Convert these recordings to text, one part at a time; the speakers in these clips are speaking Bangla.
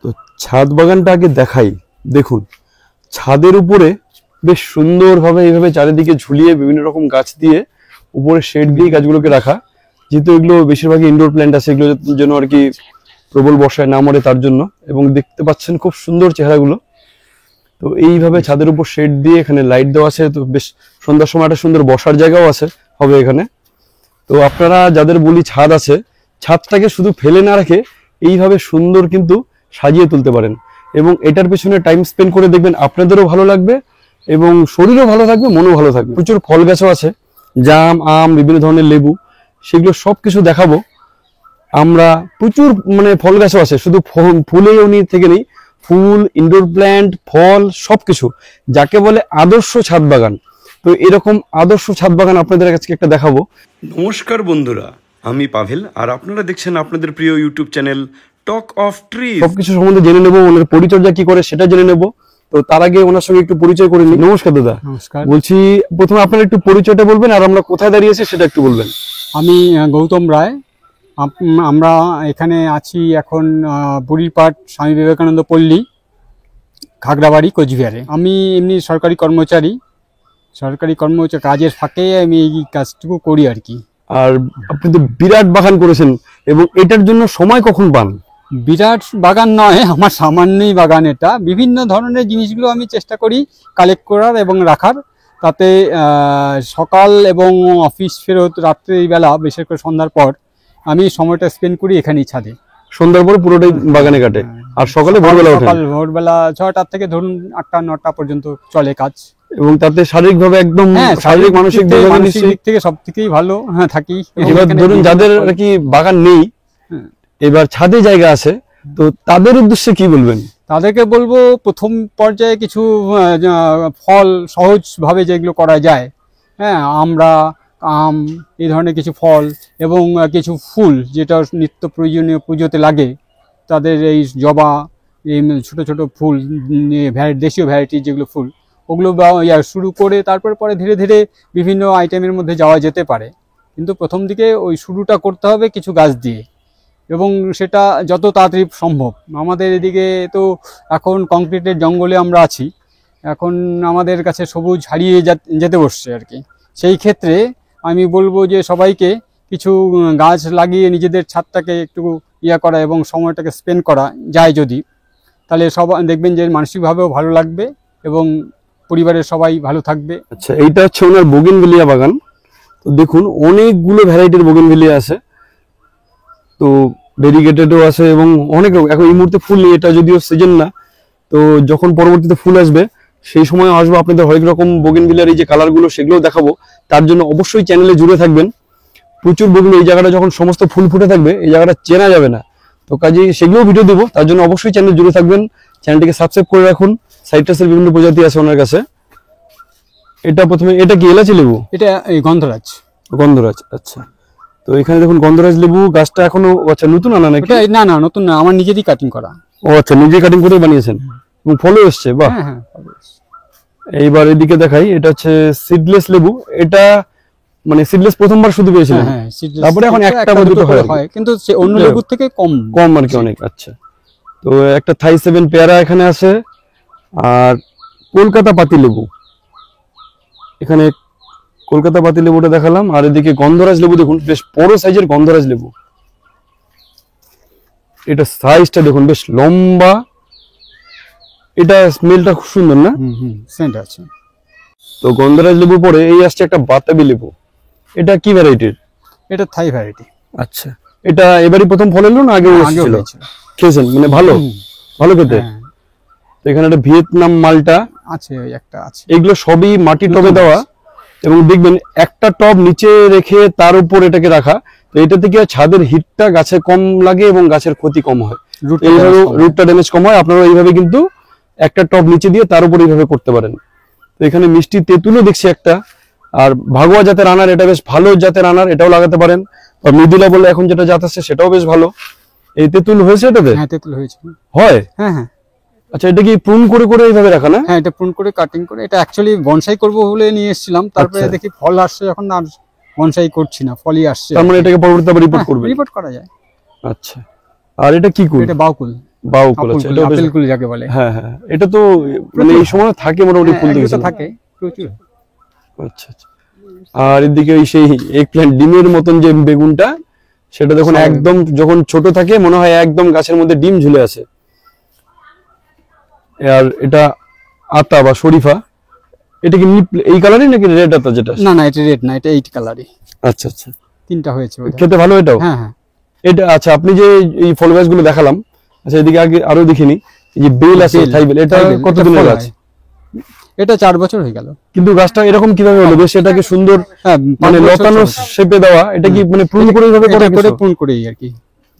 তো ছাদ বাগানটা আগে দেখাই। দেখুন ছাদের উপরে বেশ সুন্দরভাবে এইভাবে চারিদিকে ঝুলিয়ে বিভিন্ন রকম গাছ দিয়ে উপরে শেড দিয়ে গাছগুলোকে রাখা, যেহেতু এগুলো বেশিরভাগই ইনডোর প্ল্যান্ট আছে, এগুলো যেন আর কি প্রবল বর্ষায় না মরে তার জন্য। এবং দেখতে পাচ্ছেন খুব সুন্দর চেহারাগুলো। তো এইভাবে ছাদের উপর শেড দিয়ে এখানে লাইট দেওয়া আছে, তো বেশ সন্ধ্যার সময় একটা সুন্দর বসার জায়গাও আছে হবে এখানে। তো আপনারা যাদের বলি ছাদ আছে, ছাদটাকে শুধু ফেলে না রেখে এইভাবে সুন্দর কিন্তু সাজিয়ে তুলতে পারেন, এবং এটার পেছনে টাইম স্পেন্ড করে দেখবেন আপনাদেরও ভালো লাগবে এবং শরীরও ভালো থাকবে, মনও ভালো থাকবে। প্রচুর ফল গাছও আছে, জাম, আম, বিভিন্ন ধরনের লেবু, সেগুলো সবকিছু দেখাবো আমরা। প্রচুর মানে ফল গাছও আছে, শুধু ফুলেও থেকে নেই, ফুল, ইনডোর প্ল্যান্ট, ফল সবকিছু, যাকে বলে আদর্শ ছাদ বাগান। তো এরকম আদর্শ ছাদ বাগান আপনাদের কাছে একটা দেখাবো। নমস্কার বন্ধুরা, আমি পাভেল, আর আপনারা দেখছেন আপনাদের প্রিয় YouTube channel talk of tree. সবকিছু সম্বন্ধে জেনে নেবো, ওনার পরিচর্যা কি করে সেটা জেনে নেবো। তো তার আগে ওনার সঙ্গে একটু পরিচয় করে নিই। নমস্কার দাদা। নমস্কার। বলছি প্রথমে আপনারা একটু পরিচয়টা বলবেন, আর আমরা কোথায় দাঁড়িয়েছি সেটা একটু বলবেন। আমি গৌতম রায়। আমরা এখানে আছি এখন বুড়িরপাট স্বামী বিবেকানন্দ পল্লী, খাগড়াবাড়ি, কোচবিহারে। আমি এমনি সরকারি কর্মচারী, কাজের ফাঁকে আমি এই কাজটুকু করি আর কি। আর আপনি তো বিরাট বাগান করেছেন, এবং এটার জন্য সময় কখন পান? বিরাট বাগান নয়, আমার সামান্যই বাগান। এটা বিভিন্ন ধরনের জিনিসগুলো আমি চেষ্টা করি কালেক্ট করার এবং রাখার, তাতে সকাল এবং অফিস ফেরত রাত্রিবেলা, বিশেষ করে সন্ধ্যার পর আমি সময়টা স্পেন্ড করি এখানেই ছাদে। সন্ধ্যার পরে পুরোটাই বাগানে কাটে, আর সকালে ভোরবেলা 6টা থেকে ধরুন 8টা-9টা পর্যন্ত চলে কাজ। এবং তাতে শারীরিকভাবে একদম শারীরিক মানসিক দিক থেকে সব থেকেই ভালো থাকি। এবার ধরুন যাদের আর কি বাগান নেই, এবার ছাদে জায়গা আছে, তো তাদের উদ্দেশ্যে কি বলবেন? তাদেরকে বলবো প্রথম পর্যায়ে কিছু ফল সহজভাবে যেগুলো করা যায়, হ্যাঁ, আমরা আম, এই ধরনের কিছু ফল এবং কিছু ফুল যেটা নিত্য প্রয়োজনীয় পুজোতে লাগে, তাদের এই জবা, এই ছোট ছোট ফুল, দেশীয় ভ্যারাইটি যেগুলো ফুল, ওগুলো শুরু করে পরে ধীরে ধীরে বিভিন্ন আইটেমের মধ্যে যাওয়া যেতে পারে। কিন্তু প্রথম দিকে ওই শুরুটা করতে হবে কিছু গাছ দিয়ে, এবং সেটা যত তাড়াতাড়ি সম্ভব। আমাদের এদিকে তো এখন কংক্রিটের জঙ্গলে আমরা আছি, এখন আমাদের কাছে সবুজ হারিয়ে যেতে বসছে আর কি। সেই ক্ষেত্রে আমি বলবো যে সবাইকে কিছু গাছ লাগিয়ে নিজেদের ছাদটাকে একটু করা এবং সময়টাকে স্পেন্ড করা যায় যদি, তাহলে সবাই দেখবেন যে মানসিকভাবেও ভালো লাগবে এবং পরিবারের সবাই ভালো থাকবে। আচ্ছা, এইটা হচ্ছে ওনার বোগেনভেলিয়া বাগান। তো দেখুন অনেকগুলো ভ্যারাইটির বোগেনভেলিয়া আছে, তো ভেরিগেটেডও আছে, এবং অনেক রকম। এখন এই মুহূর্তে ফুল নেই, এটা যদিও সিজন না, তো যখন পরবর্তীতে ফুল আসবে সেই সময় আসবো আপনাদের হরেক রকম বোগেনভিলিয়ার এই যে কালারগুলো সেগুলো দেখাবো। তার জন্য অবশ্যই চ্যানেলে জুড়ে থাকবেন। প্রচুর বোগেন, এই জায়গাটা যখন সমস্ত ফুল ফুটে থাকবে এই জায়গাটা চেনা যাবে না, তো কাজেই সেগুলোও ভিডিও দেবো। তার জন্য অবশ্যই চ্যানেলে জুড়ে থাকবেন, চ্যানেলটিকে সাবস্ক্রাইব করে রাখুন। সাইট্রাসের বিভিন্ন প্রজাতি আছে ওনার কাছে। এটা প্রথমে, এটা কি এলাচি লেবু? এটা এই গন্ধরাজ। আচ্ছা, তো এখানে দেখুন গন্ধরাজ লেবু গাছটা এখনো, আচ্ছা নতুন আনা নাকি? না না, নতুন না, আমার নিজেরই কাটিং করা। ও আচ্ছা, নিজে কাটিং করে বানিয়েছেন, এবং ফলও এসছে। বাহ। হ্যাঁ, এইবার এদিকে দেখাই, এটা হচ্ছে সিডলেস লেবু। এটা মানে সিডলেস প্রথমবার শুধু পেয়েছিলেন, তারপরে এখন একটা বা দুটো হয়, কিন্তু অন্য লেবুর থেকে কম আর কি অনেক। আচ্ছা, তো একটা থাই 7 পেয়ারা এখানে আছে, আর কলকাতা পাতি লেবু, এখানে কলকাতা পাতি লেবুটা দেখালাম। আর এদিকে গন্ধরাজ লেবু দেখুন, বেশ বড় সাইজের গন্ধরাজ লেবু। এটা সাইজটা দেখুন বেশ লম্বা, এটা স্মেলটা খুব সুন্দর না? সেন্ট আছে। তো গন্ধরাজ লেবু পরে এই আসছে একটা বাতাবি লেবু। এটা কি ভ্যারাইটির? এটা থাই ভ্যারাইটি। আচ্ছা, এটা এবারই প্রথম ফল এলো না আগে ছিল? খেয়েছেন মানে ভালো খেতে। তো এখানে একটা ভিয়েতনাম মালটা আছে, একটা আছে। এগুলো সবই মাটি টবে দেওয়া, এবং দেখবেন একটা টব নিচে রেখে তার উপর এটাকে রাখা। তো এটা থেকে ছাদের হিটটা গাছে কম লাগে এবং গাছের ক্ষতি কম হয়, রুটটা ড্যামেজ কম হয়। আপনারা এইভাবে কিন্তু একটা টব নিচে দিয়ে তার উপর এইভাবে করতে পারেন। তো এখানে মিষ্টি তেঁতুলও দেখছি একটা, আর ভাগোয়া জাতের আনার, এটা বেশ ভালো জাতের আনার, এটাও লাগাতে পারেন। আর মৃদুলা বলে এখন যেটা জাত আছে সেটাও বেশ ভালো। এই তেঁতুল হয়েছে এটাতে? হ্যাঁ, তেঁতুল হয়েছে। হয়? হ্যাঁ। আচ্ছা, এটা কি প্রুন করে এইভাবে রাখা না? হ্যাঁ, এটা প্রুন করে কাটিং করে, এটা অ্যাকচুয়ালি বনসাই করব বলে নিয়ে এসেছিলাম, তারপরে দেখি ফল আসছে যখন, আর বনসাই করছি না, ফলই আসছে। তার মানে এটাকে পরবর্তীতে রিপোর্ট করবে? রিপোর্ট করা যায়। আচ্ছা, আর এটা কি কুল? এটা বাউকুল। বাউ কুল আছে, এটা আপেল কুল যাকে বলে। হ্যাঁ হ্যাঁ, এটা তো মানে এই সময় থাকে মোটামুটি ফুল এগুলো দেখেছেন। তো থাকে প্রচুর। আচ্ছা আচ্ছা। আর এদিকে ওই সেই এগপ্ল্যান্ট ডিমের মতন যে বেগুনটা, সেটা দেখুন সাদা একদম যখন ছোট থাকে মনে হয় একদম গাছের মধ্যে ডিম ঝুলে আছে। আর এটা আতা বা শরীফা, এটা কি এই কালারই নাকি রেড আতা যেটা? না না, এটা রেড না, এটা 8 কালারই। আচ্ছা আচ্ছা, তিনটা হয়েছে বোধহয়। খেতে ভালো এটাও? হ্যাঁ হ্যাঁ। এটা আচ্ছা, আপনি যে এই ফল গাছগুলো দেখালাম, আচ্ছা এদিকে আগে আরো দেখিনি, এই যে বেল আছে, বেল, থাই বেল, এটা থাই বেল, কতদিনের ফল গাছ? হয়। এটা 4 বছর হয়ে গেল। কিন্তু গাছটা এরকম কিভাবে হলো? বেশ এটাকে সুন্দর হ্যাঁ, মানে 5 বছর লতানো চলেছে। শেপে দেওয়া, এটা কি মানে প্রুন করে এইভাবে করা এটা করে কিছু? পুন করেই আর কি।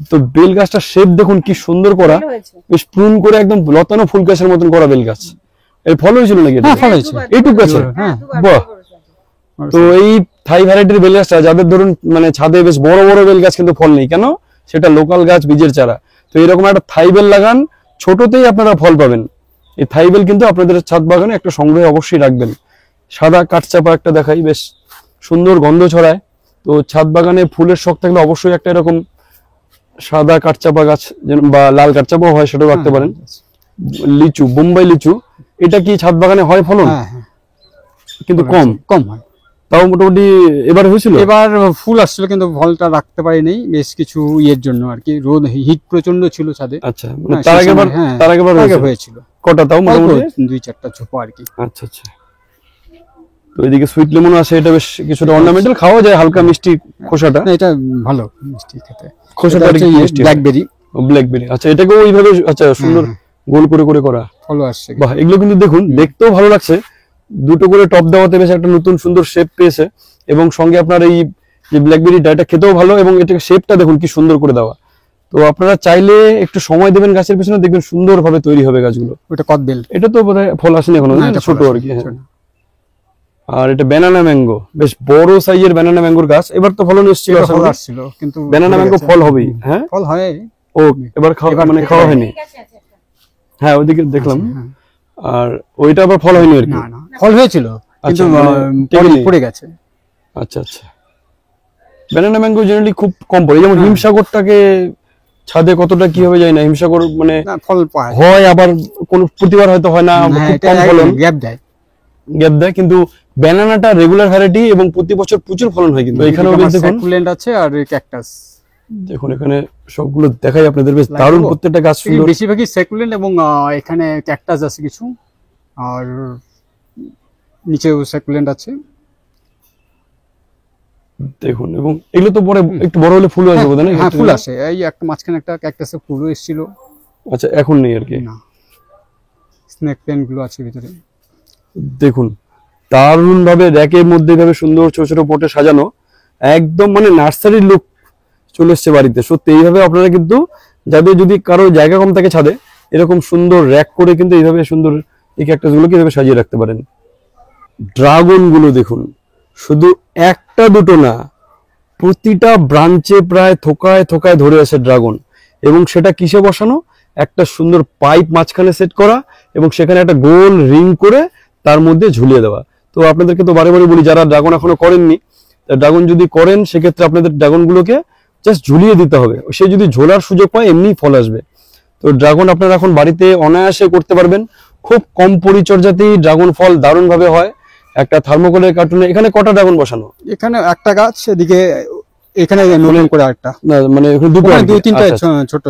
তো বেল গাছটা শেপ দেখুন কি সুন্দর করা, বেশ প্রুন করে একদম লতানো ফুল গাছের মতন করা বেল গাছ। এর ফল হয়েছিল নাকি এটা? হ্যাঁ, ফল হয়েছে। এইটুকু আছে? হ্যাঁ। বাহ। তো এই থাই ভ্যারাইটির বেল গাছটা, যাদের ধরুন মানে ছাদে বেশ বড় বড় বেল গাছ কিন্তু ফল নেই, কেন? সেটা লোকাল গাছ, বীজের চারা। তো এরকম একটা থাই বেল লাগান, ছোটতেই আপনারা ফল পাবেন। এই থাই বেল কিন্তু আপনাদের ছাদ বাগানে একটা সংগ্রহে অবশ্যই রাখবেন। সাদা কাঠচাপা একটা দেখাই, বেশ সুন্দর গন্ধ ছড়ায়। তো ছাদ বাগানে ফুলের শখ থাকলে অবশ্যই একটা এরকম সাদা কাঠচাপা গাছ বা লাল কাঠচাপাও হয়, সেটাও রাখতে পারেন। লিচু, বোম্বাই লিচু, এটা কি ছাদ বাগানে হয় ফলন? হ্যাঁ হ্যাঁ, কিন্তু কম কম হয়। তাও মোটামুটি এবার হয়েছিল। এবার ফুল আসছিল কিন্তু ফলটা রাখতে পারিনি, বেশ কিছু ইয়ের জন্য আর কি, রোদ হিট প্রচন্ড ছিল ছাদে। আচ্ছা, মানে হ্যাঁ, তার সেই আগের বার, সময়, হ্যাঁ, তার আগের বার আগে হয়েছিল? হয়েছিল কটা তাও মোটামুটি? 2-4টা ছোপা আর কি। আচ্ছা আচ্ছা। তো এদিকে সুইট লেমন আছে, এটা বেশ কিছুটা অর্নামেন্টাল, খাওয়া যায়, হালকা মিষ্টি খোসাটা। না, এটা ভালো মিষ্টি খেতে। খোসাটা আর কি মিষ্টি, ব্ল্যাকবেরি। ব্ল্যাকবেরি। আচ্ছা, এটাকেও ওইভাবে আচ্ছা সুন্দর গোল করে করে করা। ফলো আসছে। বাহ, এগুলো কিন্তু দেখুন দেখতেও ভালো লাগছে, দুটো করে টপ দেওয়াতে বেশ একটা নতুন সুন্দর শেপ পেয়েছে। এবং সঙ্গে আপনার এই যে ব্ল্যাকবেরিটা, এটা খেতেও ভালো, এবং এটা শেপটা দেখুন কি সুন্দর করে দেওয়া। তো আপনারা চাইলে একটু সময় দেবেন গাছের পিছনে, দেখবেন সুন্দরভাবে তৈরি হবে গাছগুলো। ওটা কদবেল। এটা তো বোধহয় ফল আসেনি এখনো, না, না? এটা ছোট ফল আর কি। আসেনি, হ্যাঁ। ছোট। আর এটা ব্যানানা ম্যাঙ্গো, বেশ বড় সাইজের ব্যানানা ম্যাঙ্গোর গাছ। এবার তো ফলন এসেছিল, এটা আশা ফল করি। আসছিল কিন্তু ব্যানানা পড়ে ম্যাঙ্গো গেছে। ফল হবেই। হ্যাঁ, ফল হয়। ও এবার খাওয়া এবার মানে খেতে খাওয়া হবে। হয়নি। হ্যাঁ, ওইদিকে দেখলাম। হ্যাঁ। আর ওইটা আবার ফল হয়নি আর কি। না না, ফল হয়েছিল কিন্তু মানে টেকেনি। পড়ে গেছে। আচ্ছা আচ্ছা। ব্যানানা ম্যাঙ্গো জেনারেলি খুব কম পড়ে, যেমন হিমসাগরটাকে ছাদে কতটা কি হবে যায় না, হিমসাগর মানে না, ফল পায়। হয়, আবার কোন প্রতিবার হয়তো হয় না, হ্যাঁ, খুব এটা কম ফলন, গ্যাপ দেয়। গ্যাপ দেয়। কিন্তু ব্যানানাটা রেগুলার ভ্যারাইটি এবং প্রতি বছর প্রচুর ফলন হয়। কিন্তু এখানেও বেশ দেখুন, সাকুলেন্ট আছে আর ক্যাকটাস। দেখুন এখানে সবগুলো দেখাই আপনাদের, বেশ দারুণ প্রত্যেকটা গাছ সুন্দর। বেশিরভাগই সাকুলেন্ট এবং এখানে ক্যাকটাস আছে কিছু, আর নিচেও সাকুলেন্ট আছে। দেখুন, এবং এগুলো তো পরে একটু বড় হলে ফুল আসবে বোধহয় না? হ্যাঁ, ফুল আসে। এই একটা মাঝখানে একটা ক্যাকটাসে ফুলও এসেছিল। আচ্ছা, এখন নেই আর কি। না, স্নেক প্ল্যান্ট গুলো আছে ভিতরে। দেখুন দারুণ ভাবে র্যাকের মধ্যে ভাবে সুন্দর ছোট ছোট পটে সাজানো, একদম মানে নার্সারির লুক চলে এসছে বাড়িতে। সত্যি এইভাবে আপনারা কিন্তু, যাদের যদি কারো জায়গা কম থাকে ছাদে, এরকম সুন্দর র্যাক করে কিন্তু এইভাবে সুন্দর এই ক্যাকটাস গুলোকে এইভাবে সাজিয়ে রাখতে পারেন। ড্রাগন গুলো দেখুন, শুধু একটা দুটো না, প্রতিটা ব্রাঞ্চে প্রায় থোকায় থোকায় ধরে আছে ড্রাগন। এবং সেটা কিসে বসানো? একটা সুন্দর পাইপ মাঝখানে সেট করা, এবং সেখানে একটা গোল রিং করে তার মধ্যে ঝুলিয়ে দেওয়া। তো আপনাদেরকে তো বারে বারে বলি, যারা ড্রাগন এখনো করেননি, ড্রাগন যদি করেন সেক্ষেত্রে আপনাদের ড্রাগন গুলোকে জাস্ট ঝুলিয়ে দিতে হবে। সে যদি ঝোলার সুযোগ পায় এমনি ফল আসবে। তো ড্রাগন আপনারা এখন বাড়িতে অনায়াসে করতে পারবেন, খুব কম পরিচর্যাতেই ড্রাগন ফল দারুণ ভাবে হয়। একটা থার্মোকলের কার্টুনে এখানে কটা ড্রাগন বসানো? এখানে একটা গাছ, এদিকে এখানে নতুন করে একটা, না মানে এখানে দুটো আর কি। 2-3টা আচ্ছা, ছোট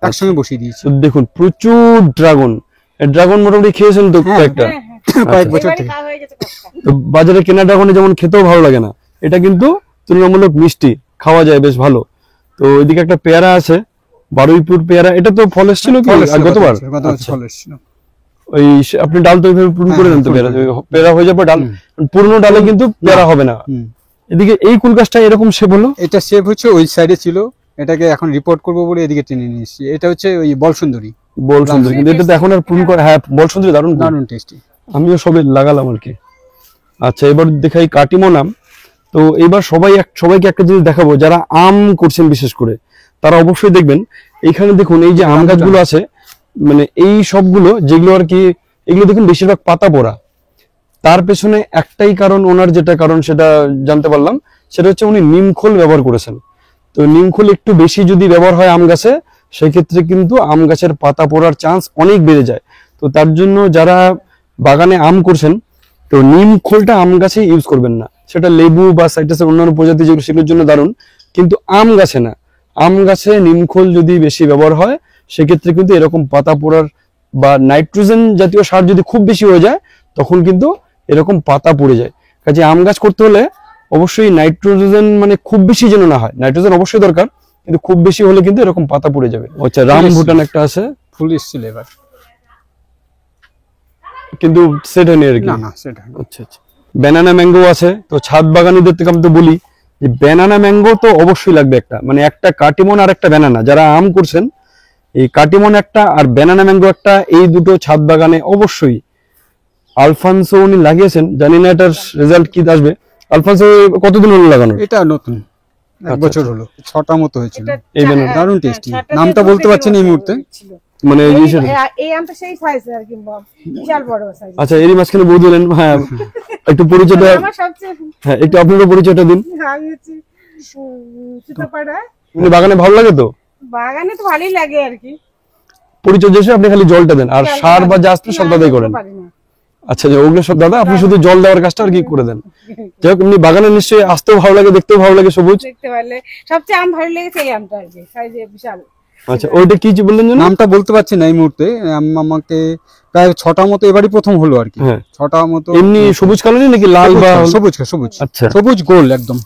একসঙ্গে বসিয়ে দিয়েছি। তো দেখুন প্রচুর ড্রাগন। ড্রাগন মোটামুটি খেয়েছেন তো হ্যাঁ, কয়েকটা? কয়েক বছর থেকে। তো বাজারে কেনা ড্রাগনে যেমন খেতেও ভালো লাগে না, এটা কিন্তু তুলনামূলক মিষ্টি, খাওয়া যায় বেশ ভালো। তো এদিকে একটা পেয়ারা আছে, বারুইপুর পেয়ারা। এটা তো ফল এসেছিল কি ফল এসেছিল গতবার? গতবার আচ্ছা। ফল এসেছিল। ওই আপনি ডাল তো ওইভাবে পূরণ করে দেন তো, পেয়ারা পেয়ারা হয়ে যাবে ডাল, পুরনো ডালে কিন্তু পেয়ারা হবে না। এদিকে এই কুল গাছটা এরকম শেপ হলো, এটা শেপ হচ্ছে ওই সাইডে ছিল, এটাকে এখন রিপোর্ট করব বলে এদিকে টেনে নিয়ে এসেছি। এটা হচ্ছে ওই বল সুন্দরী। বল সুন্দর, কিন্তু এটা তো এখন আর পূরণ করে। হ্যাঁ, বল সুন্দরী দারুণ, দারুণ টেস্টি। আমিও সবে লাগালাম আর কি। আচ্ছা, এবার দেখাই কাটিমন আম। তো এবার সবাইকে একটা জিনিস দেখাবো, যারা আম করছেন বিশেষ করে, তারা অবশ্যই দেখবেন এইখানে দেখুন এই যে আম গাছগুলো আছে, মানে এই সবগুলো যেগুলো আর কি, এগুলো দেখুন বেশিরভাগ পাতা পড়া। তার পেছনে একটাই কারণ, ওনার যেটা কারণ সেটা জানতে পারলাম, সেটা হচ্ছে উনি নিমখোল ব্যবহার করেছেন। তো নিমখোল একটু বেশি যদি ব্যবহার হয় আম গাছে, সেক্ষেত্রে কিন্তু আম গাছের পাতা পড়ার চান্স অনেক বেড়ে যায়। তো তার জন্য যারা বাগানে আম করছেন, তো নিম খোলটা আম গাছে ইউজ করবেন না। সেটা লেবু বা সাইট্রাসের অন্যান্য প্রজাতি যেগুলো সেগুলোর জন্য দারুণ, কিন্তু আম গাছে না। আম গাছে নিম খোল যদি বেশি ব্যবহার হয় সেক্ষেত্রে কিন্তু এরকম পাতা পোড়ার বা নাইট্রোজেন জাতীয় সার যদি খুব বেশি হয়ে যায় তখন কিন্তু এরকম পাতা পড়ে যায়। কাজে আম গাছ করতে হলে অবশ্যই নাইট্রোজেন মানে খুব বেশি যেন না হয়, নাইট্রোজেন অবশ্যই দরকার, কিন্তু খুব বেশি হলে কিন্তু এরকম পাতা পড়ে যাবে। আচ্ছা, রাম ভুটান একটা আছে, ফুল এসেছিল এবার, কিন্তু সেট হয়নি আর কি। না না সেটা আচ্ছা আচ্ছা, ব্যানানা ম্যাঙ্গো আছে। তো ছাদ বাগানিদের থেকে আমি তো বলি যে ব্যানানা ম্যাঙ্গো তো অবশ্যই লাগবে একটা, মানে একটা কাটিমন আর একটা ব্যানানা। যারা আম করছেন এই কাটিমন একটা আর ব্যানানা ম্যাঙ্গো একটা, এই দুটো ছাদ বাগানে অবশ্যই। আলফানসো উনি লাগিয়েছেন, জানি না এটার রেজাল্ট কি আসবে। আলফানসো কতদিন হলো লাগানো? এটা নতুন, এক বছর হলো, 6টা মতো হয়েছিল। এই ব্যানানা দারুণ টেস্টি, নামটা বলতে পারছি না এই মুহূর্তে। মানে এই আমটা সেই সাইজ আর কি, বিশাল বড় সাইজ। আচ্ছা, এরই মাঝখানে বউ দিলেন। হ্যাঁ, একটু পরিচয়টা, আমার সবচেয়ে হ্যাঁ একটু আপনারও পরিচয়টা দিন। আমি হচ্ছে সুতোপাড়া। মানে বাগানে ভালো লাগে তো? বাগানে তো ভালোই লাগে আর কি। পরিচর্যা হিসেবে আপনি খালি জলটা দেন, আর সার বা যা আসতে সব দাদাই করেন? পারি না। আচ্ছা, যে ওগুলো সব দাদা, আপনি শুধু জল দেওয়ার কাজটা আর কি করে দেন। যাই হোক, এমনি বাগানে নিশ্চয়ই আসতেও ভালো লাগে, দেখতেও ভালো লাগে, সবুজ। দেখতে পারলে সবচেয়ে আম ভালো লেগেছে এই আমটা আর কি, সাইজে বিশাল। আচ্ছা, ওইটা কি যে বললেন যেন? নামটা বলতে পারছি না এই মুহূর্তে। আমাকে প্রায় 6টা মতো এবারই প্রথম হলো আর কি। হ্যাঁ। 6টা মতো। এমনি সবুজ কালারই নাকি লাল বা সবুজ? সবুজ। আচ্ছা, সবুজ গোল, একদম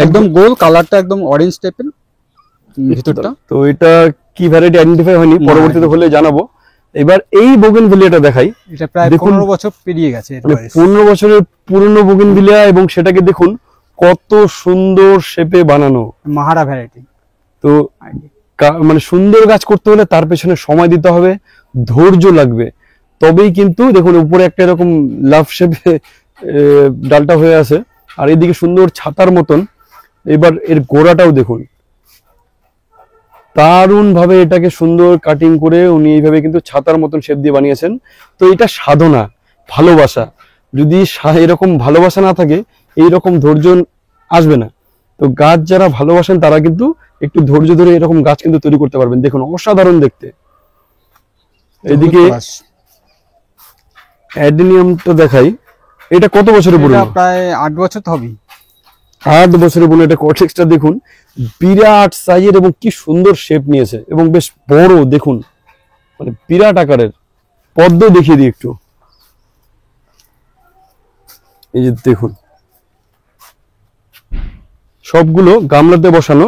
একদম গোল, কালারটা একদম অরেঞ্জ টাইপের ভিতরটা। তো এটা কি ভ্যারাইটি আইডেন্টিফাই হয়নি, পরবর্তীতে হলে জানাবো। এবার এই বোগেনভিলিয়াটা দেখাই। এটা প্রায় দেখুন, 15 বছর পেরিয়ে গেছে এর মানে বয়স। 15 বছরের পুরনো বোগেনভিলিয়া, এবং সেটাকে দেখুন কত সুন্দর শেপে বানানো। মাহারা ভ্যারাইটি। তো মানে সুন্দর গাছ করতে হলে তার পেছনে সময় দিতে হবে, ধৈর্য লাগবে, তবেই কিন্তু। দেখুন উপরে একটা এরকম লাভ শেপে ডালটা হয়ে আছে, আর এদিকে সুন্দর ছাতার মতন। এবার এর গোড়াটাও দেখুন, দারুণ ভাবে এটাকে সুন্দর কাটিং করে উনি এইভাবে কিন্তু ছাতার মতন শেপ দিয়ে বানিয়েছেন। তো এটা সাধনা, ভালোবাসা। যদি এরকম ভালোবাসা না থাকে এইরকম ধৈর্য আসবে না। তো গাছ যারা ভালোবাসেন তারা কিন্তু একটু ধৈর্য ধরে এরকম গাছ কিন্তু তৈরি করতে পারবেন। দেখুন অসাধারণ দেখতে। এদিকে অ্যাডেনিয়ামটা দেখাই। এটা কত বছরের পুরনো? এটা প্রায় 8 বছর তো হবে। 8 বছরের পুরনো। এটা কর্টেক্সটা দেখুন, বিরাট সাইজের এবং কি সুন্দর শেপ নিয়েছে, এবং বেশ বড়। দেখুন মানে বিরাট আকারের। পদ্ম দেখিয়ে দিই একটু, এই যে দেখুন সবগুলো গামলাতে বসানো।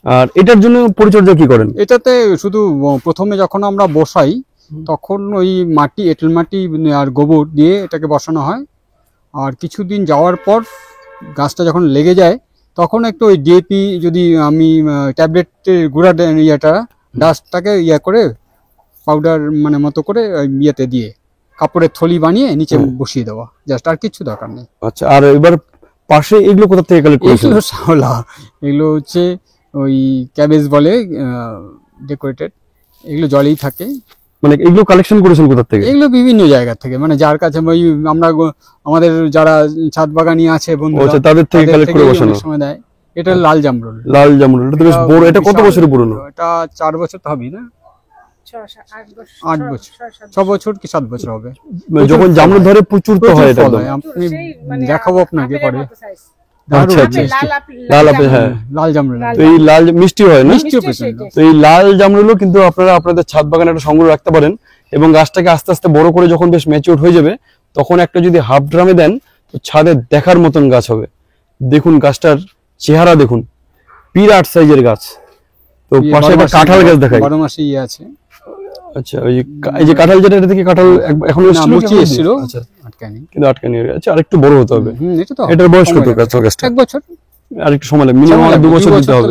আর এটার জন্য পরিচর্যা কি করেন? এটাতে শুধু প্রথমে যখন আমরা বসাই তখন ওই মাটি, এঁটেল মাটি আর গোবর দিয়ে এটাকে বসানো হয়। আর কিছুদিন যাওয়ার পর গাছটা যখন লেগে যায় তখন একটু ওই ডিএপি, যদি আমি ট্যাবলেটের গুঁড়া ইয়েটা ডাস্টটাকে করে পাউডার মানে মতো করে ইয়েতে দিয়ে কাপড়ের থলি বানিয়ে নিচে বসিয়ে দেওয়া, জাস্ট। আর কিছু দরকার নেই। আচ্ছা, আর এবার পাশে এগুলো কোথা থেকে কালেক্ট করেছেন? এগুলো শাওলা, এগুলো হচ্ছে ওই ক্যাবেজ বলে, ডেকোরেটেড। এগুলো জলেই থাকে। মানে এগুলো কালেকশন করেছেন কোথা থেকে? এগুলো বিভিন্ন জায়গা থেকে, মানে যার কাছে ওই আমরা আমাদের যারা ছাদ বাগানি আছে বন্ধুরা, আচ্ছা, তাদের থেকে কালেক্ট করে বসানো। অনেক সময় দেয়। এটা লাল জামরুল। লাল জামরুল, এটা তো বেশ বড়। এটা কত বছরের পুরনো? এটা 4 বছর তো হবে না, 8 বছর, 6 বছর কি 7 বছর হবে। মানে যখন জামরুল ধরে প্রচুর তো হয় এটা। ফল হয়। আপনি দেখাবো আপনাকে পরে। আচ্ছা আচ্ছা, লাল আপেল, হ্যাঁ লাল জামরুল। তো এই লাল মিষ্টি হয় না? মিষ্টিও প্রচন্ড। তো এই লাল জামরুলও কিন্তু আপনারা আপনাদের ছাদ বাগানে একটা সংগ্রহ রাখতে পারেন, এবং গাছটাকে আস্তে আস্তে বড় করে যখন বেশ ম্যাচিউর হয়ে যাবে তখন একটা যদি হাফ ড্রামে দেন তো ছাদে দেখার মতন গাছ হবে। দেখুন গাছটার চেহারা দেখুন, বিরাট সাইজের গাছ। তো পাশে একটা কাঁঠাল গাছ দেখাই। 12 মাসে ইয়ে আছে। আচ্ছা, এই যে কাঁঠাল, যেটা এটা থেকে কাঁঠাল এখন মুচি এসেছিল, আচ্ছা, আটকানি, কিন্তু আটকানি হয়ে গেছে। আরেকটু বড় হতে হবে। এটা তো এটার বয়স কত গাছটা? 1 বছর। আর একটু সময় লাগবে, মিনিমাম 2 বছর দিতে হবে।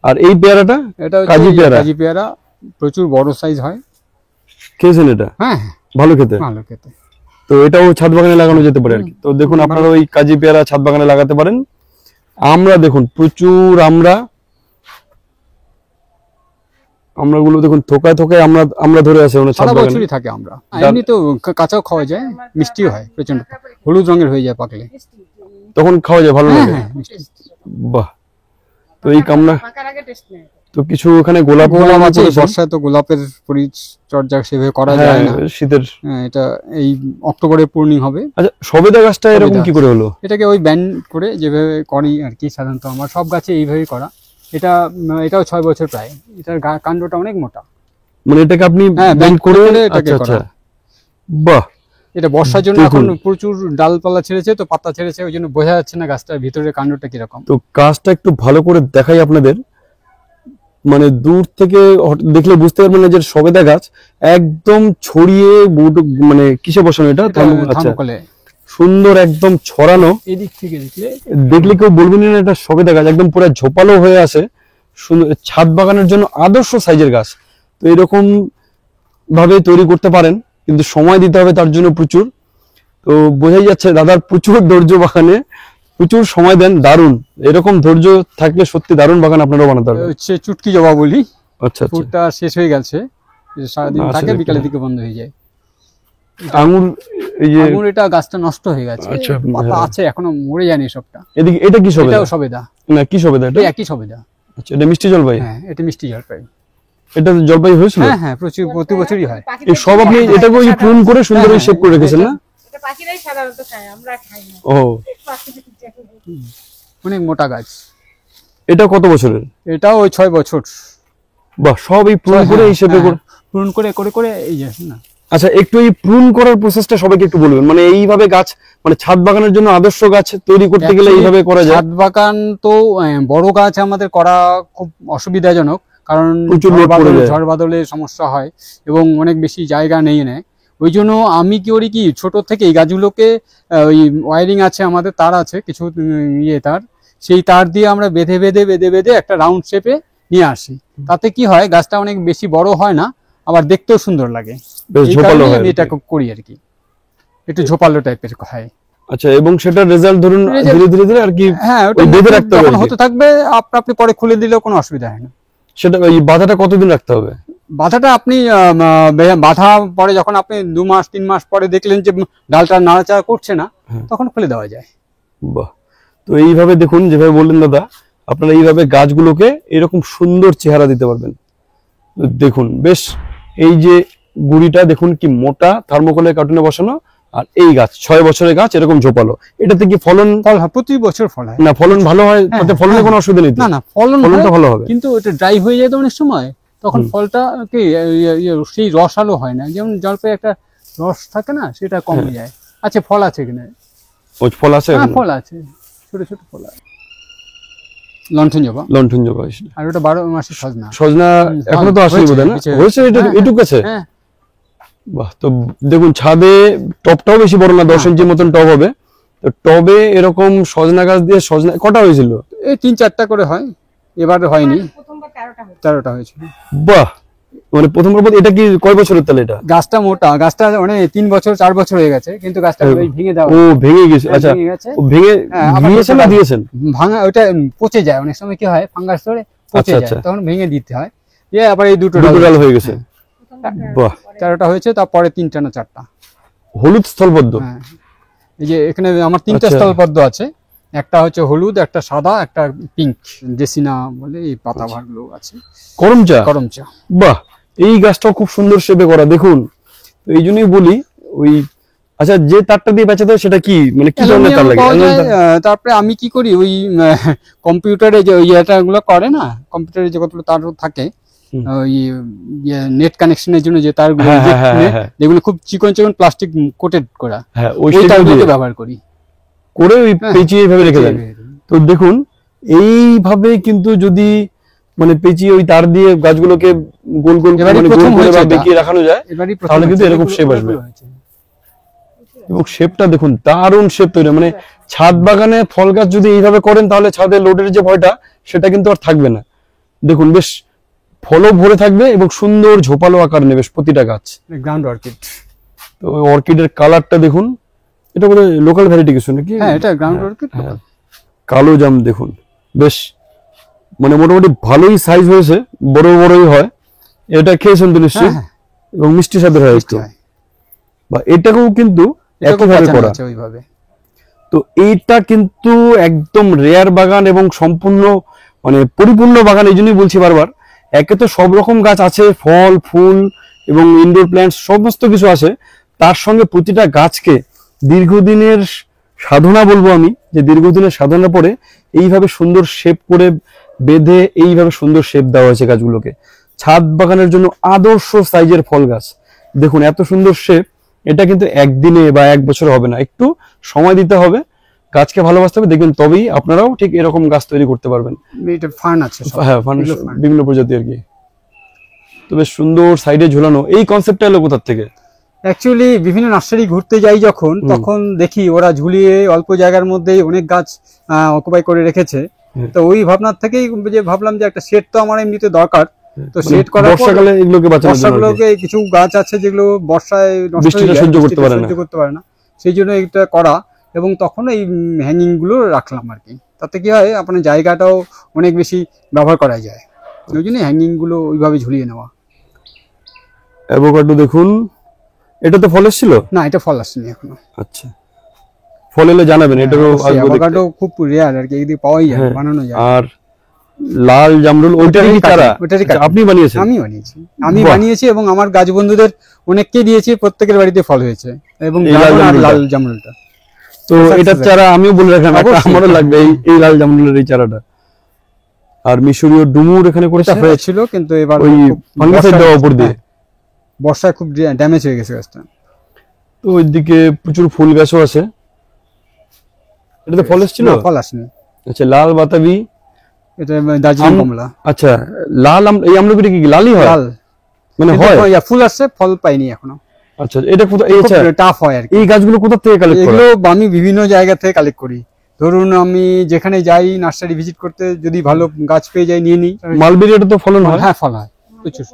আর এই পেয়ারাটা? এটা কাজি পেয়ারা। কাজি পেয়ারা প্রচুর বড় সাইজ হয়। খেয়েছেন এটা? হ্যাঁ, ভালো খেতে। ভালো খেতে। তো এটাও ছাদ বাগানে লাগানো যেতে পারে আর কি। তো দেখুন আপনারা ওই কাজি পেয়ারা ছাদ বাগানে লাগাতে পারেন। আমরা দেখুন প্রচুর আমরাগুলো দেখুন থোকায় থোকায় আমরা ধরে আছে ছাদ সারা বাগানে। বছরই থাকে আমরা। এমনি তো কাঁচাও খাওয়া যায়, মিষ্টিও হয় প্রচন্ড, হলুদ রঙের হয়ে যায় পাকলে, তখন খাওয়া যায়, ভালো লাগে। হ্যাঁ মিষ্টি। বাহ। তো এই কামনা, পাকার আগে টেস্ট নেই। তো কিছু ওখানে গোলাপ গোলাপ আছে, করেছেন। বর্ষায় তো গোলাপের পরিচর্যা সেভাবে করা হ্যাঁ, যায় না। শীতের। হ্যাঁ, এটা এই অক্টোবরে পূর্ণিং হবে। আচ্ছা, সবেদা গাছটা এরকম সবেদা। কি করে হলো? এটাকে ওই ব্যান্ড করে যেভাবে করি আর কি, সাধারণত আমার সব গাছে এইভাবেই করা। এটাও 6 বছর প্রায়। এটার কাণ্ডটা অনেক মোটা। মানে এটাকে আপনি হ্যাঁ, ব্যান্ড bend করে করে, এটাকে আচ্ছা আচ্ছা, করা। বাহ। এটা বর্ষার জন্য দেখুন। এখন প্রচুর ডালপালা ছেড়েছে, তো পাতা ছেড়েছে, ওই জন্য বোঝা যাচ্ছে না গাছটার ভিতরে কাণ্ডটা কিরকম। তো গাছটা একটু ভালো করে দেখাই আপনাদের, মানে দূর থেকে দেখলে বুঝতে পারবেন না যে সবেদা গাছ একদম ছড়িয়ে মানে কিসে বসানো এটা? এটা আচ্ছা, থার্মোকলে। সুন্দর একদম ছড়ানো, এদিক থেকে দেখলে দেখলে কেউ বলবেন না এটা সবেদা গাছ, একদম পুরো ঝোপালো হয়ে আছে। সুন্দর, ছাদ বাগানের জন্য আদর্শ সাইজের গাছ। তো এরকম ভাবে তৈরি করতে পারেন, কিন্তু সময় দিতে হবে তার জন্য প্রচুর। তো বোঝাই যাচ্ছে দাদার প্রচুর ধৈর্য, বাগানে প্রচুর সময় দেন। দারুণ, এরকম ধৈর্য থাকলে সত্যি দারুণ বাগান আপনারাও বানাতে পারবেন। হচ্ছে চুটকি জবা বলি, আচ্ছা আচ্ছা। ফুলটা শেষ হয়ে গেছে, সারাদিন আচ্ছা, থাকে, দেখি। বিকালের দিকে বন্ধ হয়ে যায়। আঙুর, এই যে আঙুর, এটা গাছটা নষ্ট হয়ে গেছে, আচ্ছা, পাতা হ্যাঁ। আছে এখনো, মরে যায়নি সবটা। এদিকে এটা কি সবেদা? এটাও সবেদা, না, কি সবেদা এটা? এই একই সবেদা। আচ্ছা, এটা মিষ্টি জলপাই। হ্যাঁ, এটা মিষ্টি জলপাই। এটা জলপাই হয়েছিল? হ্যাঁ হ্যাঁ, প্রতি বছরই হয়। এই সব আপনি এটাকে ওই প্রুন করে সুন্দর হ্যাঁ, শেপ করে রেখেছেন না? এটা পাখিরাই সাধারণত খায়, আমরা খাই না। ও, অনেক মোটা গাছ। এটা কত বছরের? এটাও ওই 6 বছর। বাহ, সব এই প্রুন করে এই শেপে করে। পূরণ করে করে করে এই যে না, আচ্ছা, একটু এই প্রুন করার প্রসেসটা সবাইকে একটু বলবেন, মানে এইভাবে গাছ, মানে ছাদ বাগানের জন্য আদর্শ গাছ তৈরি করতে গেলে Actually, এইভাবে করা যায়? ছাদ বাগান তো বড় গাছ আমাদের করা খুব অসুবিধাজনক, কারণ প্রচুর লোড পড়ে যায়। ঝড় বাদলের সমস্যা হয় এবং অনেক বেশি জায়গা নেই নেয়। ওই জন্য আমি কি করি কি, ছোট থেকে এই গাছগুলোকে ওই ওয়ারিং আছে আমাদের, তার আছে কিছু তার, সেই তার দিয়ে আমরা বেঁধে বেঁধে বেঁধে বেঁধে একটা রাউন্ড শেপে নিয়ে আসি। তাতে কি হয়, গাছটা অনেক বেশি বড় হয় না, আবার দেখতেও সুন্দর লাগে। বেশ এই ঝোপালো কারণেই হয় আমি আর এটা কি। করি আর কি, একটু ঝোপালো টাইপের হয়। আচ্ছা, এবং সেটা রেজাল্ট ধরুন Result- ধীরে ধীরে ধীরে আর কি হ্যাঁ, ওটা ওই বেঁধে রাখতে হবে যখন আর কি। হতে থাকবে, আপনি পরে খুলে দিলেও কোনো অসুবিধা হয় না। সেটা ওই বাধাটা কতদিন রাখতে হবে? বাধাটা আপনি বাধা পরে যখন আপনি 2 মাস 3 মাস পরে দেখলেন যে ডালটা নাড়াচাড়া করছে না, হ্যাঁ। তখন খুলে দেওয়া যায়। বাহ। তো এইভাবে দেখুন, যেভাবে বললেন দাদা, আপনারা এইভাবে গাছগুলোকে এরকম সুন্দর চেহারা দিতে পারবেন। তো দেখুন, বেশ, এই যে গুড়িটা দেখুন কি মোটা, থার্মোকলের কার্টুনে বসানো, আর এই গাছ 6 বছরের গাছ এরকম ঝোপালো। এটাতে কি ফলন? ফল হয়, প্রতি বছর ফল হয়। না, ফলন ভালো হয়, হ্যাঁ, তাতে ফলনের কোনো অসুবিধা নেই তো? না না, ফলন ফলনটা হয়, ভালো হবে। কিন্তু এটা ড্রাই হয়ে যায় তো অনেক সময়, তখন ফলটা কি সেই রসালো হয় না, যেমন জলপাই একটা রস থাকে না, সেটা কমে যায়। আচ্ছা, ফল আছে কিনা? ওই ফল আছে হ্যাঁ, এখন? ফল আছে, ছোট ছোট ফল আছে। লণ্ঠন জবা, লণ্ঠন জবা। আর ওটা 12 মাসের সজনা। সজনা এখনো তো আসেনি হয়েছে, বোধহয় না? হয়েছে। হয়েছে, এটা হ্যাঁ, এটুক আছে? হ্যাঁ, বাহ। তো দেখুন, ছাদে টবটাও বেশি বড় না, 10 ইঞ্চির মতন টব হবে। তো টবে এরকম সজনা গাছ দিয়ে সজনা কটা হয়েছিল? এই 3-4টা করে হয়, এবার হয়নি, প্রথমবার 13টা হয়েছে। 13টা হয়েছিল। বাহ, মানে প্রথমবার এটা কি কয় বছরের তাহলে এটা? গাছটা মোটা, গাছটা মানে 3 বছর 4 বছর হয়ে গেছে, কিন্তু গাছটা ওই ভেঙে দেওয়া, ও, ভেঙে গেছে। আচ্ছা, ভেঙে গেছে। ও ভেঙে হ্যাঁ, আবার দিয়েছেন না নতুন দিয়েছেন? ভাঙা, ওটা পচে যায় অনেক সময়, কি হয় ফাঙ্গাস ধরে পচে আচ্ছা, যায়, আচ্ছা। তখন ভেঙে দিতে হয়। আবার এই দুটো দুটো ডাল হয়ে গেছে। বাহ। 13টা হয়েছে, তারপরে 3টা না 4টা। হলুদ স্থলপদ্ম। হ্যাঁ, এই যে এখানে আমার 3টা আচ্ছা। স্থলপদ্ম আছে, একটা হচ্ছে হলুদ, একটা সাদা, একটা পিঙ্ক, জেসিনা বলে এই পাতা ভাগগুলো আছে। করমচা। করমচা। বাহ, এই গাছটাও খুব সুন্দর শেপে করা দেখুন। তো এই জন্যই বলি, ওই আচ্ছা, যে তারটা দিয়ে বেঁচাতে হয় সেটা কি, মানে কি ধরনের তার লাগে? পাওয়া যায়, তারপরে আমি কি করি, ওই কম্পিউটারে যে ওই গুলো করে না, কম্পিউটারে যে কতগুলো তার থাকে, হুম। ওই নেট কানেকশনের জন্য যে তারগুলো, হ্যাঁ, যে হ্যাঁ, হ্যাঁ, হ্যাঁ। যেগুলো খুব চিকন চিকন প্লাস্টিক কোটেড করা, হ্যাঁ, ওই সেটা তারগুলোকে দিয়ে ব্যবহার করি। করে ওই হ্যাঁ, পেঁচিয়ে এইভাবে রেখে দেন। তো দেখুন, এইভাবে কিন্তু যদি মানে পেঁচিয়ে ওই তার দিয়ে গাছগুলোকে গোল গোল এবারই মানে গোল প্রথম করে হয়েছে বা এটা। বেঁকিয়ে রাখানো যায়, এবারই প্রথম তাহলে কিন্তু হয়েছে, এরকম এগুলো- shape আসবে। এগুলো হয়েছে। এবং শেপটা দেখুন, দারুণ শেপ তৈরি। মানে ছাদ বাগানে ফল গাছ যদি এইভাবে করেন, তাহলে ছাদে লোডের যে ভয়টা, সেটা কিন্তু আর থাকবে না। দেখুন, বেশ ফলও ভরে থাকবে এবং সুন্দর ঝোপালো আকার নেবে প্রতিটা গাছ। Ground orchid. তো ওই অর্কিডের কালারটা দেখুন, এটা বোধ হয় লোকাল ভ্যারাইটি কিছু নাকি? হ্যাঁ, এটা গ্রাউন্ড অর্কিড। হ্যাঁ। কালো জাম দেখুন, বেশ মানে মোটামুটি ভালোই সাইজ হয়েছে, বড় বড়ই হয়। এটা খেয়েছেন তো নিশ্চয়ই? হ্যাঁ, এবং মিষ্টি স্বাদের হয় একটু। বা এটাকেও কিন্তু একইভাবে করা। ওইভাবে। তো এইটা কিন্তু একদম রেয়ার বাগান এবং সম্পূর্ণ মানে পরিপূর্ণ বাগান। এই জন্যই বলছি বারবার, একে তো সব রকম গাছ আছে, ফল ফুল এবং ইনডোর প্ল্যান্টস সমস্ত কিছু আছে, তার সঙ্গে প্রতিটা গাছকে দীর্ঘদিনের সাধনা বলবো আমি, যে দীর্ঘদিনের সাধনার পরে এইভাবে সুন্দর শেপ করে বেঁধে এইভাবে সুন্দর শেপ দেওয়া হয়েছে গাছগুলোকে। ছাদ বাগানের জন্য আদর্শ সাইজের ফল গাছ। দেখুন এত সুন্দর শেপ, এটা কিন্তু একদিনে বা এক বছরে হবে না, একটু সময় দিতে হবে, গাছকে ভালোবাসতে হবে, দেখবেন তবেই আপনারাও ঠিক এরকম গাছ তৈরি করতে পারবেন। এটা ফার্ন আছে সব। হ্যাঁ, বিভিন্ন প্রজাতি আর কি। তো বেশ সুন্দর সাইডে ঝুলানো। এই কনসেপ্টটা এলো কোথা থেকে? অ্যাকচুয়ালি বিভিন্ন নার্সারি ঘুরতে যাই যখন, তখন দেখি ওরা ঝুলিয়ে অল্প জায়গার মধ্যেই অনেক গাছ অকুপাই করে রেখেছে। তো ওই ভাবনার থেকেই যে ভাবলাম যে একটা শেড তো আমার এমনিতে দরকার, তো সেট করার পর বর্ষাকালে এগুলোকে বাঁচানোর জন্য আর কি। বর্ষাগুলোকে কিছু গাছ আছে যেগুলো বর্ষায় নষ্ট হয়ে বৃষ্টিটা যায়, সহ্য করতে পারে না। সহ্য করতে পারে না, সেই জন্য এটা করা। এবং তখন এই হ্যাঙ্গিং গুলো রাখলাম আর কি। তাতে কি হয়, আপনার জায়গাটাও অনেক বেশি ব্যবহার করা যায়, ওই জন্য হ্যাঙ্গিং গুলো ওইভাবে ঝুলিয়ে নেওয়া। অ্যাভোকাডো দেখুন, এটা তো ফল ছিল না, এটা ফল আসেনি এখনো। আচ্ছা, ফল এলে জানাবেন, এটারও আসবো দেখতে। অ্যাভোকাডো খুব রেয়ার আর কি, এদিকে পাওয়াই যায়, হ্যাঁ, বানানো যায়। আর লাল জামরুল ওইটারই কি চারা? ওইটারই আচ্ছা, আপনি বানিয়েছেন? আমি বানিয়েছি, আমি বাহ। বানিয়েছি এবং আমার গাছ বন্ধুদের অনেককে দিয়েছি, প্রত্যেকের বাড়িতে ফল হয়েছে। এবং এই লাল ড্রাগন আর জামরুলটা। লাল জামরুলটা তো এটার চারা আমিও বলে রাখলাম, একটা অবশ্যই। আমারও লাগবে এই লাল জামরুলের এই চারাটা। আর মিশরীয় ডুমুর এখানে করেছে, এটা হয়েছিল, কিন্তু এবার ওই খুব ফাঙ্গিসাইড দেওয়া উপর দিয়ে। বর্ষায় খুব ড্যামেজ হয়ে গেছে গাছটা। তো ওইদিকে প্রচুর ফুল গাছও আছে। এটা তো ফল ছিল? না, ফল আসেনি। আচ্ছা, লাল বাতাবি, এটা দার্জিলিং কমলা। আচ্ছা লাল এই আমলকিটা কি লালই হয়? লাল মানে কিন্তু হয়? ফুল আসছে, ফল পাইনি এখনো। আচ্ছা, এটা কোথা এই আচ্ছা, টাফ হয় আর কি। এই গাছগুলো কোথা থেকে কালেক্ট করা? এগুলো আমি বিভিন্ন জায়গা থেকে কালেক্ট করি। ধরুন আমি যেখানে যাই নার্সারি ভিজিট করতে, যদি ভালো গাছ পেয়ে যাই নিয়ে নিই। মালবেরি এটা তো ফলন হয়? হ্যাঁ, ফল হয় প্রচুর।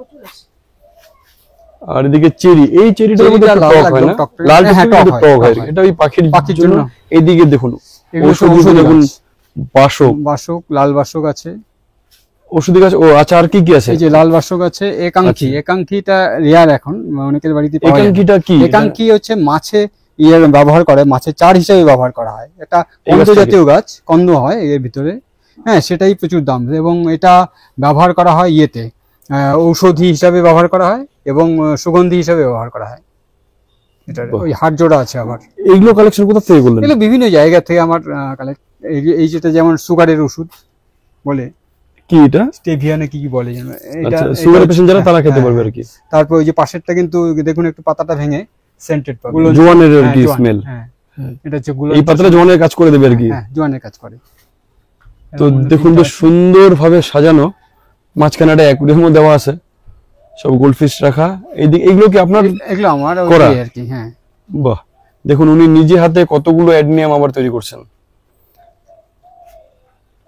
আর এদিকে চেরি, এই চেরিটার মধ্যে চেরিটা একটু লাল, টক হয় একদম না? টক টক। লাল হ্যাঁ, টক টক হয়, টক হয়। টক হয়। এটা ওই পাখির জন্য। জন্য। এইদিকে দেখুন এগুলো সব ঔষধি ঔষধি দেখুন, গাছ। বাসক, বাসক, লাল বাসক আছে। ওষুধি গাছ। ও আচ্ছা, আর কি কি আছে? এই যে লাল বাসক আছে, একাঙ্কি। আচ্ছা। একাঙ্কিটা রেয়ার এখন, অনেকের বাড়িতে পাওয়া যায় না। একাঙ্কিটা কি? একাঙ্কি হচ্ছে মাছে ব্যবহার করে, মাছের চার হিসেবে ব্যবহার করা হয়। এটা এই কন্দ গাছটাকে? জাতীয় গাছ, কন্দ হয় এর ভিতরে। হ্যাঁ, সেটাই প্রচুর দাম। এবং এটা ব্যবহার করা হয় ইয়েতে, ঔষধি হিসাবে ব্যবহার করা হয় এবং সুগন্ধি হিসাবে ব্যবহার করা হয়। এটা বাহ। ওই হাড় জোড়া আছে আবার। এইগুলো কালেকশন কোথা থেকে করলেন? এগুলো বিভিন্ন জায়গা থেকে আমার কালেক্ট। এই যেটা যেমন সুগারের ওষুধ বলে, কি এটা? স্টেভিয়া না কি কি বলে যেন, এটা আচ্ছা, সুগার পেশেন্ট যারা তারা খেতে হ্যাঁ, পারবে আর কি। তারপর ওই যে পাশেরটা কিন্তু দেখুন একটু পাতাটা ভেঙে সেন্টেড পাবে। জোয়ানের আর কি জোয়ান, স্মেল। হ্যাঁ, এটা হচ্ছে গুলো। এই পাতাটা জোয়ানের কাজ করে দেবে আর কি। হ্যাঁ, জোয়ানের কাজ করে। তো দেখুন বেশ সুন্দর ভাবে সাজানো, মাঝখানে একটা অ্যাকুয়ারিয়ামও দেওয়া আছে, সব গোল্ডফিশ রাখা। এইদিকে এইগুলো কি আপনার? এগুলো আমার করা? আর কি। হ্যাঁ, বাহ, দেখুন উনি নিজে হাতে কতগুলো অ্যাডনিয়াম আবার তৈরি করছেন।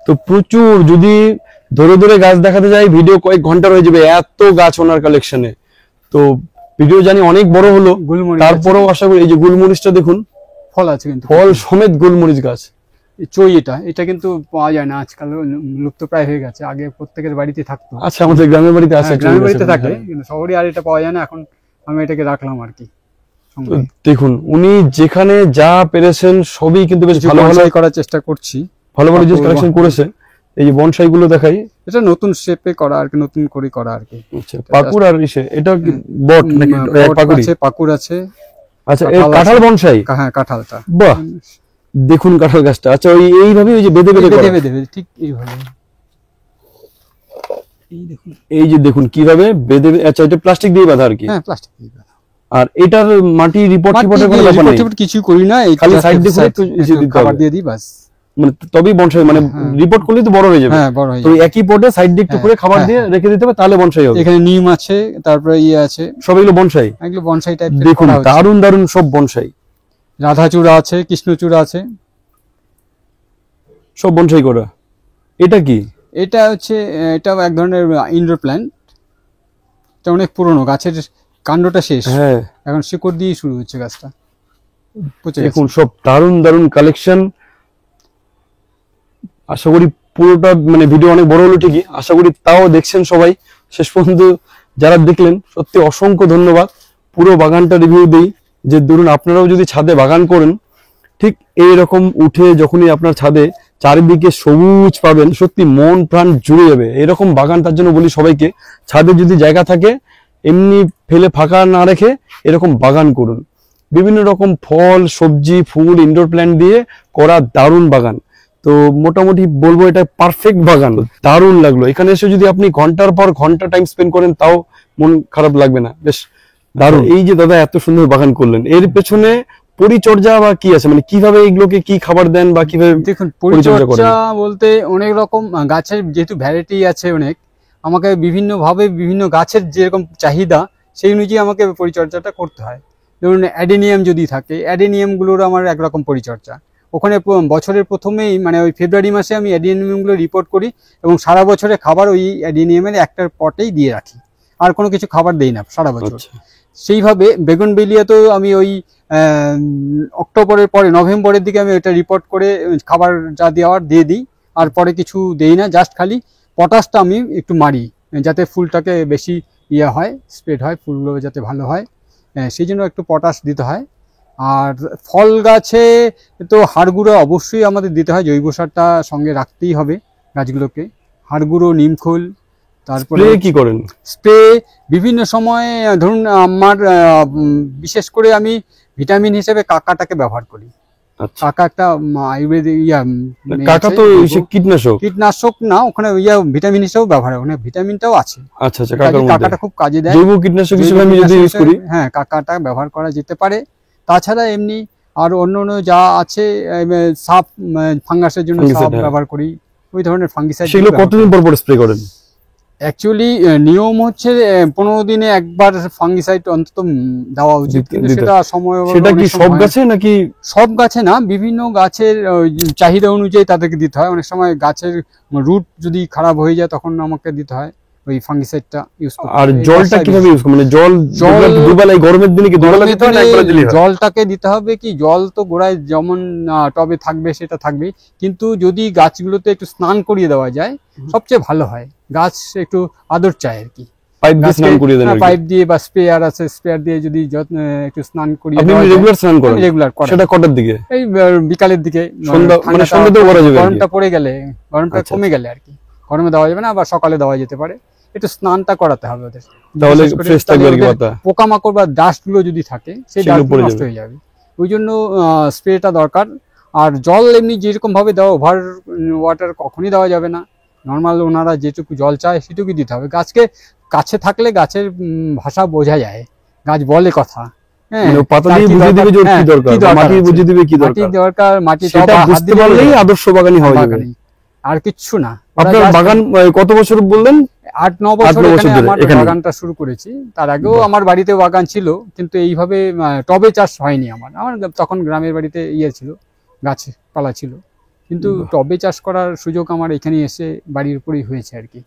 তো প্রচুর, যদি ধরে ধরে গাছ দেখাতে যাই ভিডিও কয়েক ঘন্টা হয়ে যাবে, এত গাছ ওনার কালেকশনে। তো ভিডিও জানি অনেক বড় হলো, গুলমরিচ তারপরেও আশা করি এই যে গুলমরিচটা দেখুন, ফল আছে কিন্তু। ফল সমেত গুলমরিচ গাছ। এই চই এটা কিন্তু পাওয়া যায় না আজকাল, লুপ্ত প্রায় হয়ে গেছে। আগে প্রত্যেকের বাড়িতে থাকতো। আচ্ছা, আমাদের গ্রামের বাড়িতে আছে, হ্যাঁ, একটা গ্রামের গাছ বাড়িতে এখন, থাকে, হ্যাঁ। কিন্তু শহরে আর এটা পাওয়া যায় না। এখন আমি এটাকে রাখলাম আর কি তো সঙ্গে। দেখুন উনি যেখানে যা পেরেছেন সবই কিন্তু বেশ কিছু ভালো ভালো bonsai করার চেষ্টা করছি। ভালো ভালো জিনিস বাহ। কালেকশন করেছে। এই যে বনসাই গুলো দেখাই। এটা নতুন শেপে করা আর কি, নতুন করে করা আর কি। আচ্ছা, পাকুড় আর ইসে, এটা কি বট নাকি এক পট পাকুড়ি? আছে, পাকুড় আছে। আচ্ছা, এই কাঁঠাল কাঁঠাল আছে। বনসাই। হ্যাঁ, কাঁঠালটা। বাহ, দেখুন কাঁঠাল গাছটা। আচ্ছা, ওই এইভাবে ওই যে বেঁধে বেঁধে করা। দেবে দেবে ঠিক এইভাবে। এই দেখুন। এই যে দেখুন কিভাবে বেঁধে আচ্ছা, এটা প্লাস্টিক দিয়ে বাঁধা আর কি। হ্যাঁ, প্লাস্টিক দিয়ে বাঁধা। আর এটার মাটি রিপোর্ট মাটি রিপোর্টের কোনো দিয়ে ব্যাপার নেই, report কিছুই করি না, এই খালি just side দিয়ে side একটু ইসে একটু দিতে খাবার হবে। দিয়ে দিই বাস। মানে তবেই বনসাই, মানে হ্যাঁ। রিপোর্ট করলেই তো বড় হয়ে যাবে। হ্যাঁ, বড় হয়ে তো যায়। একই পটে সাইড দিয়ে একটু হ্যাঁ, করে খাবার হ্যাঁ, দিয়ে রেখে দিতে হবে, তাহলে বনসাই হবে। এখানে নিম আছে, তারপরে ইয়ে আছে, সব এগুলো বনসাই। এগুলো বনসাই টাইপ দেখুন দারুণ দারুণ সব বনসাই, রাধাচূড়া আছে, কৃষ্ণচূড়া আছে। সব বনসাই করা। এটা কি? এটা হচ্ছে এটা এক ধরনের ইনডোর প্ল্যান্ট। এটা অনেক পুরনো, গাছের কাণ্ডটা শেষ, হ্যাঁ, এখন শিকড় দিয়ে শুরু হচ্ছে গাছটা। পচে দেখুন গেছে। সব দারুণ দারুণ কালেকশন। আশা করি পুরোটা মানে ভিডিও অনেক বড় হলো ঠিকই, আশা করি তাও দেখছেন সবাই শেষ পর্যন্ত। যারা দেখলেন সত্যি অসংখ্য ধন্যবাদ। পুরো বাগানটা রিভিউ দিই, যে ধরুন আপনারাও যদি ছাদে বাগান করেন, ঠিক এইরকম উঠে যখনই আপনার ছাদে চারিদিকে সবুজ পাবেন, সত্যি মন প্রাণ জুড়ে যাবে এরকম বাগান। তার জন্য বলি সবাইকে, ছাদে যদি জায়গা থাকে এমনি ফেলে ফাঁকা না রেখে এরকম বাগান করুন। বিভিন্ন রকম ফল, সবজি, ফুল, ইনডোর প্ল্যান্ট দিয়ে করা দারুণ বাগান। তো মোটামুটি বলবো এটা পারফেক্ট বাগান। দারুণ লাগলো। এখানে এসে যদি আপনি ঘন্টার পর ঘন্টা টাইম স্পেন্ড করেন তাও মন খারাপ লাগবে না, বেশ দারুণ। এই যে দাদা এত সুন্দর বাগান করলেন, এর পেছনে পরিচর্যা বা কি আছে, মানে কিভাবে এগুলোকে কি খাবার দেন বা কিভাবে? দেখুন, পরিচর্যা করেন? পরিচর্যা বলতে অনেক রকম গাছের যেহেতু ভ্যারাইটি আছে অনেক, আমাকে বিভিন্নভাবে বিভিন্ন গাছের যেরকম চাহিদা সেই অনুযায়ী আমাকে পরিচর্যাটা করতে হয়। ধরুন অ্যাডেনিয়াম যদি থাকে, অ্যাডেনিয়ামগুলোর আমার একরকম পরিচর্যা। ওখানে বছরের প্রথমেই মানে ওই ফেব্রুয়ারি মাসে আমি অ্যাডেনিয়ামগুলো রিপোর্ট করি এবং সারা বছরে খাবার ওই অ্যাডেনিয়ামের একটা পটেই দিয়ে রাখি, আর কোনো কিছু খাবার দেই না সারা বছর। আচ্ছা। সেইভাবে বেগুনবেলিয়াতেও আমি ওই অক্টোবরের পরে নভেম্বরের দিকে আমি ওইটা রিপোর্ট করে খাবার যা দেওয়ার দিয়ে দিই, আর পরে কিছু দেই না, জাস্ট খালি পটাশটা আমি একটু মারি যাতে ফুলটাকে বেশি ইয়ে হয়, স্প্রেড হয়, ফুলগুলো যাতে ভালো হয়, সেই জন্য একটু পটাশ দিতে হয়। আর ফল গাছে তো হাড় গুঁড়ো অবশ্যই আমাদের দিতে হয়, জৈব সারটা সঙ্গে রাখতেই হবে গাছগুলোকে। হাড় গুঁড়ো, নিমখোল, তারপরে স্প্রে কি করেন? স্প্রে বিভিন্ন সময় ধরুন আমার বিশেষ করে আমি ভিটামিন হিসেবে কাকাটাকে ব্যবহার করি। আচ্ছা, কাকা একটা আয়ুর্বেদিক কাকা তো কীটনাশক? কীটনাশক না, ওখানে ভিটামিন হিসেবেও ব্যবহার হয়, ওখানে ভিটামিনটাও আছে। আচ্ছা আচ্ছা, কাকাটা খুব কাজে দেয়। জৈব কীটনাশক হিসেবে আমি যদি ইউজ করি, হ্যাঁ, কাকাটা ব্যবহার করা যেতে পারে। তাছাড়া এমনি আর অন্য অন্য যা আছে, সাপ ফাঙ্গাসের জন্য সাপ ব্যবহার করি, ওই ধরনের ফাঙ্গিসাইড। সেগুলো কতদিন পর পর স্প্রে করেন? অ্যাকচুয়ালি নিয়ম হচ্ছে 15 দিনে একবার ফাঙ্গিসাইড অন্তত দেওয়া উচিত, কিন্তু সেটা সময়, সেটা কি সব গাছে নাকি? সব গাছে না, বিভিন্ন গাছের চাহিদা অনুযায়ী তাদেরকে দিতে হয়। অনেক সময় গাছের রুট যদি খারাপ হয়ে যায় তখন আমাকে দিতে হয় ওই ফাঙ্গিসাইডটা ইউজ করতে। আর জলটা কিভাবে ইউজ করবেন? মানে জল দুবেলায়, গরমের দিনে কি দুবেলা দিতে হয় না একবার দিলেই হয়? জলটাকে দিতে হবে কি, জল তো গোড়ায় যেমন টবে থাকবে সেটা থাকবেই, কিন্তু যদি গাছগুলোতে একটু স্নান করিয়ে দেওয়া যায় সবচেয়ে ভালো হয়। গাছ একটু আদর চায় আর কি। পাইপ দিয়ে স্নান করিয়ে দেন? পাইপ দিয়ে বা স্প্রেয়ার আছে, স্প্রেয়ার দিয়ে যদি একটু স্নান করিয়ে আপনি দেওয়া যায়। রেগুলার স্নান করেন? রেগুলার করা। সেটা কটার দিকে? এই বিকালের দিকে, মানে সন্ধ্যাতেও করা যাবে? গরমটা পড়ে গেলে, গরমটা কমে গেলে আর কি, গরমে দেওয়া যাবে না, আবার সকালে দেওয়া যেতে পারে। একটু স্নানটা করাতে হবে ওদের, তাহলে ফ্রেশ থাকবে আর কি পাতা। পোকামাকড় বা ডাস্ট গুলো যদি থাকে সেই ডাস্টগুলো নষ্ট হয়ে যাবে, ওই জন্য স্প্রেটা দরকার। আর জল এমনি যেরকম ভাবে দেওয়া, ওভার ওয়াটার কখনই দেওয়া যাবে না। নর্মাল ওনারা যেটুকু জল চায় সেটুকুই দিতে হবে। গাছকে কাছে থাকলে গাছের ভাষা বোঝা যায়, গাছ বলে কথা। হ্যাঁ, পাতা দিয়ে বুঝিয়ে দিবে যে কি দরকার, মাটি বুঝিয়ে দিবে কি দরকার, মাটি সেটা বুঝতে পারলেই আদর্শ বাগানই হয়ে যাবে, আর কিচ্ছু না। আপনার বাগান কত বছর বললেন? 8-9 বছর আমার বাগানটা শুরু করেছি। তার আগেও আমার বাড়িতে বাগান ছিল, কিন্তু এইভাবে টবে চাষ হয়নি। আমার তখন গ্রামের বাড়িতে ছিল, গাছপালা ছিল, কিন্তু টবে চাষ করার সুযোগ আমার এখানে এসে বাড়ির উপরেই হয়েছে আর কি।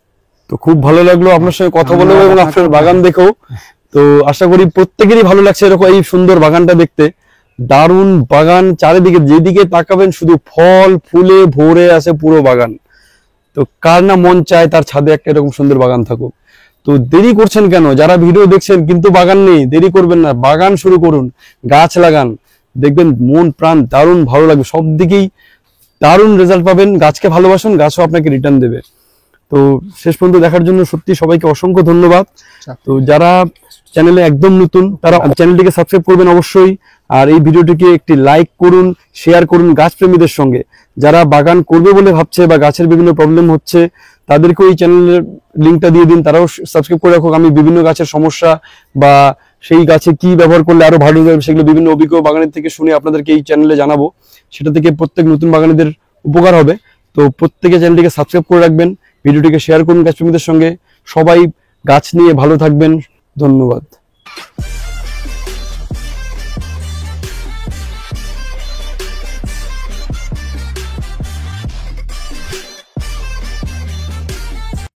তো খুব ভালো লাগলো আপনার সঙ্গে কথা বলে এবং আপনার বাগান দেখেও। তো আশা করি প্রত্যেকেরই ভালো লাগছে এরকম এই সুন্দর বাগানটা দেখতে। দারুণ বাগান, চারিদিকে যেদিকে তাকাবেন শুধু ফল ফুলে ভরে আছে পুরো বাগান। তো কার না মন চায় তার ছাদে একটা এরকম সুন্দর বাগান থাকুক। তো দেরি করছেন কেন? যারা ভিডিও দেখছেন কিন্তু বাগান নেই, দেরি করবেন না, বাগান শুরু করুন, গাছ লাগান, দেখবেন মন প্রাণ দারুণ ভালো লাগবে, সব দিকেই দারুণ রেজাল্ট পাবেন। গাছকে ভালোবাসুন, গাছও আপনাকে রিটার্ন দেবে। তো শেষ পর্যন্ত দেখার জন্য সত্যি সবাইকে অসংখ্য ধন্যবাদ। তো যারা চ্যানেলে একদম নতুন তারা চ্যানেলটিকে সাবস্ক্রাইব করবেন অবশ্যই, আর এই ভিডিওটিকে একটি লাইক করুন, শেয়ার করুন গাছপ্রেমীদের সঙ্গে। যারা বাগান করবে বলে ভাবছে বা গাছের বিভিন্ন প্রবলেম হচ্ছে তাদেরকে ওই চ্যানেলের লিঙ্কটা দিয়ে দিন, তারাও সাবস্ক্রাইব করে রাখুক। আমি বিভিন্ন গাছের সমস্যা বা সেই গাছে কি ব্যবহার করলে আরো ভালো হবে সেগুলো বিভিন্ন অভিজ্ঞ বাগানের থেকে শুনে আপনাদেরকে এই চ্যানেলে জানাবো। সেটা থেকে প্রত্যেক নতুন বাগানীদের উপকার হবে। তো প্রত্যেকে চ্যানেলটিকে সাবস্ক্রাইব করে রাখবেন, ভিডিওটিকে শেয়ার করুন গাছপ্রেমীদের সঙ্গে। সবাই গাছ নিয়ে ভালো থাকবেন। ধন্যবাদ।